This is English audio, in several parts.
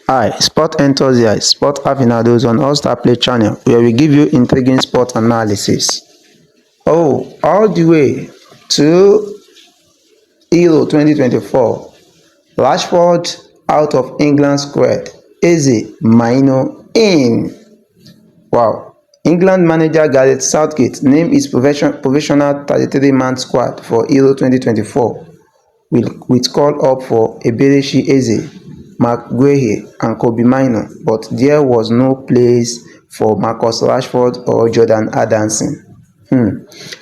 Hi, sport enthusiasts, sport aficionados on All Star Play channel, where we give you intriguing sport analysis. Oh, all the way to Euro 2024, Rashford out of England squad, Eze Mainoo in. Wow. England manager Gareth Southgate named his provisional 33-man squad for Euro 2024 with call up for Eberechi Eze, Mark Guehi and Kobbie Mainoo, but there was no place for Marcus Rashford or Jordan Henderson.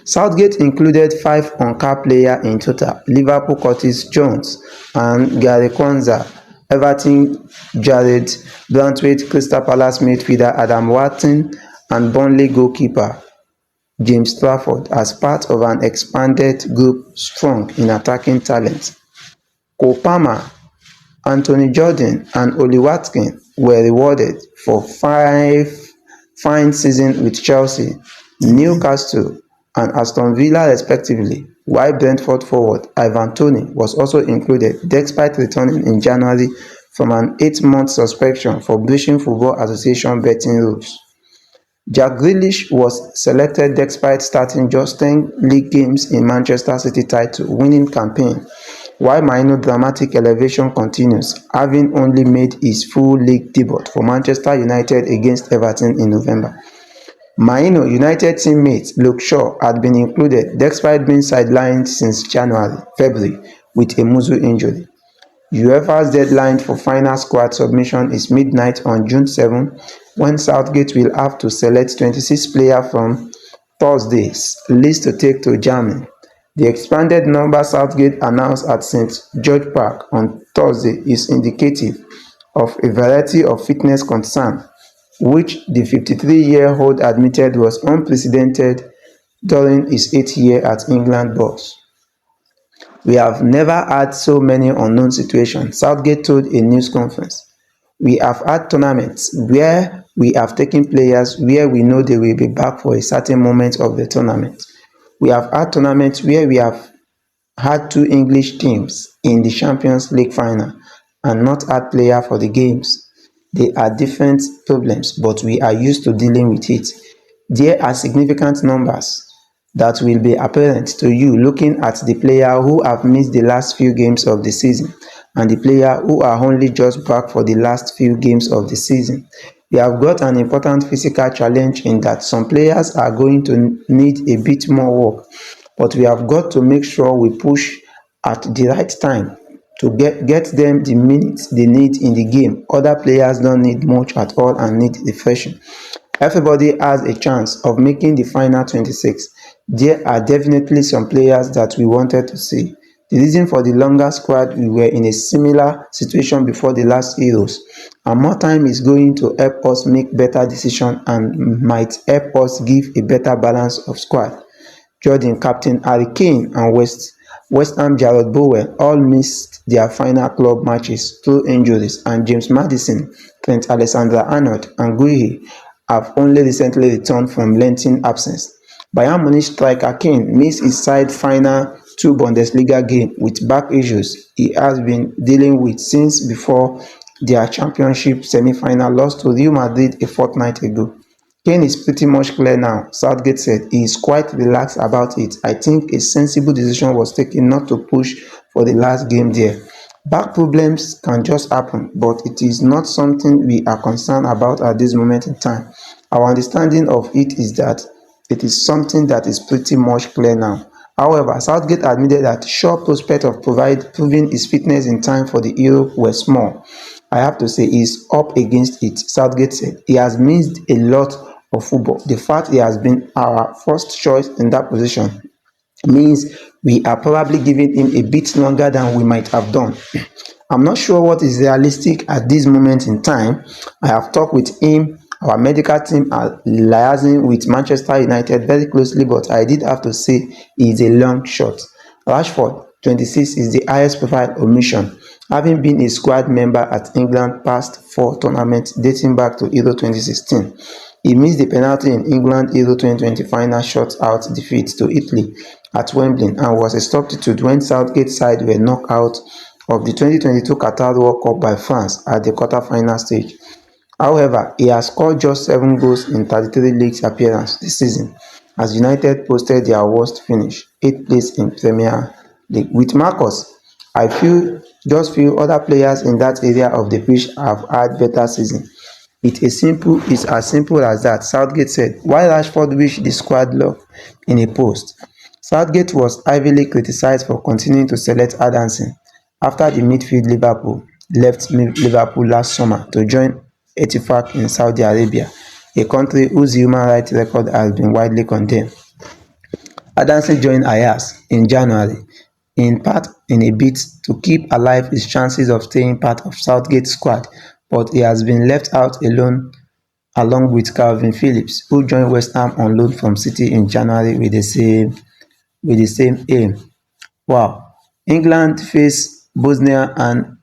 Southgate included 5 on-card players in total: Liverpool Curtis Jones and Gary Kwanzaa, Everton Jared Branthwaite, Crystal Palace midfielder Adam Wharton and Burnley goalkeeper James Trafford as part of an expanded group strong in attacking talent. Cole Palmer, Anthony Gordon and Oli Watkins were rewarded for 5 fine seasons with Chelsea, Newcastle and Aston Villa respectively, while Brentford forward Ivan Toney was also included despite returning in January from an 8-month suspension for breaching Football Association betting rules. Jack Grealish was selected despite starting just 10 league games in Manchester City title-winning campaign, while Mainoo's dramatic elevation continues, having only made his full league debut for Manchester United against Everton in November. Mainoo United teammate Luke Shaw had been included despite being sidelined since February with a muscle injury. UEFA's deadline for final squad submission is midnight on June 7, when Southgate will have to select 26 players from Thursday's list to take to Germany. The expanded number Southgate announced at St. George Park on Thursday is indicative of a variety of fitness concerns, which the 53-year-old admitted was unprecedented during his 8th year at England boss. "We have never had so many unknown situations," Southgate told a news conference. "We have had tournaments where we have taken players where we know they will be back for a certain moment of the tournament. We have had tournaments where we have had 2 English teams in the Champions League final and not had players for the games. They are different problems, but we are used to dealing with it. There are significant numbers that will be apparent to you looking at the players who have missed the last few games of the season and the players who are only just back for the last few games of the season. We have got an important physical challenge in that some players are going to need a bit more work, but we have got to make sure we push at the right time to get them the minutes they need in the game. Other players don't need much at all and need refreshing. Everybody has a chance of making the final 26. There are definitely some players that we wanted to see. The reason for the longer squad, we were in a similar situation before the last Euros, and more time is going to help us make better decisions and might help us give a better balance of squad." Jordan captain Harry Kane and West Ham Jarrod Bowen all missed their final club matches through injuries, and James Maddison, Trent Alexander-Arnold and Guehi have only recently returned from lengthy absence. Bayern Munich striker Kane missed his side's final 2 Bundesliga games with back issues he has been dealing with since before their championship semi-final loss to Real Madrid a fortnight ago. "Kane is pretty much clear now," Southgate said. "He is quite relaxed about it. I think a sensible decision was taken not to push for the last game there. Back problems can just happen, but it is not something we are concerned about at this moment in time. Our understanding of it is that it is something that is pretty much clear now." However, Southgate admitted that Shaw's prospect of proving his fitness in time for the Euro were small. "I have to say he is up against it," Southgate said. "He has missed a lot of football. The fact he has been our first choice in that position means we are probably giving him a bit longer than we might have done. I'm not sure what is realistic at this moment in time. I have talked with him. Our medical team are liaising with Manchester United very closely, but I did have to say he is a long shot." Rashford, 26, is the highest profile omission having been a squad member at England's past four tournaments dating back to Euro 2016. He missed the penalty in England Euro 2020 final shot-out defeat to Italy at Wembley and was a substitute when Southgate's side were knocked out of the 2022 Qatar World Cup by France at the quarter-final stage. However, he has scored just 7 goals in 33 league appearances this season as United posted their worst finish, 8th place in Premier League. With Marcus, I feel other players in that area of the pitch have had better seasons. It's as simple as that, Southgate said, while Rashford wished the squad luck in a post. Southgate was heavily criticised for continuing to select Adamson after the midfield Liverpool left Liverpool last summer to join Etihad in Saudi Arabia, a country whose human rights record has been widely condemned. Adamson joined Ajax in January, in part in a bid to keep alive his chances of staying part of Southgate's squad, but he has been left out along with Calvin Phillips, who joined West Ham on loan from City in January with the same aim. Wow! England face Bosnia and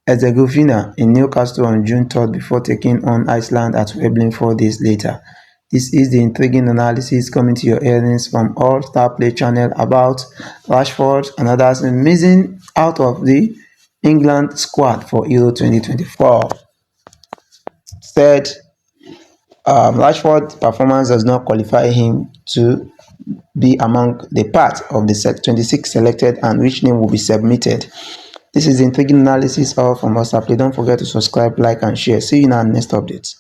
Herzegovina in Newcastle on June 3rd before taking on Iceland at Wembley 4 days later. This is the intriguing analysis coming to your earnings from All Star Play channel about Rashford and others missing out of the England squad for Euro 2024. Said Rashford's performance does not qualify him to be among the part of the 26 selected and which name will be submitted. This is the intriguing analysis all from us. Please don't forget to subscribe, like, and share. See you in our next update.